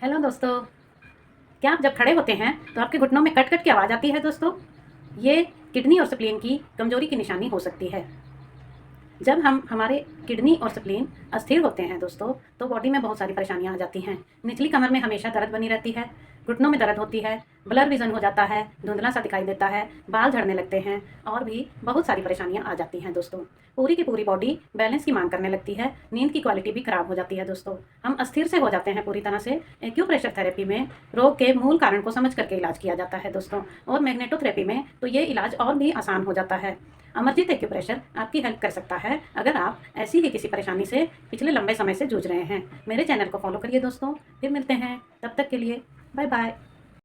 Hello दोस्तों। क्या आप जब खड़े होते हैं तो आपके घुटनों में कट कट की आवाज़ आती है दोस्तों? ये किडनी और स्प्लीन की कमजोरी की निशानी हो सकती है। जब हमारे किडनी और स्प्लीन अस्थिर होते हैं दोस्तों, तो बॉडी में बहुत सारी परेशानियां आ जाती हैं। निचली कमर में हमेशा दर्द बनी रहती है, घुटनों में दर्द होती है, ब्लर विजन हो जाता है, धुंधला सा दिखाई देता है, बाल झड़ने लगते हैं और भी बहुत सारी परेशानियां आ जाती हैं दोस्तों। पूरी की पूरी बॉडी बैलेंस की मांग करने लगती है, नींद की क्वालिटी भी खराब हो जाती है दोस्तों। हम अस्थिर से हो जाते हैं पूरी तरह से। एक्यूप्रेशर थेरेपी में रोग के मूल कारण को समझ करके इलाज किया जाता है दोस्तों, और मैग्नेटोथेरेपी में तो ये इलाज और भी आसान हो जाता है। अमरजीत एक्यूप्रेशर आपकी हेल्प कर सकता है अगर आप ऐसी ही किसी परेशानी से पिछले लंबे समय से जूझ रहे हैं। मेरे चैनल को फॉलो करिए दोस्तों। फिर मिलते हैं, तब तक के लिए बाय बाय।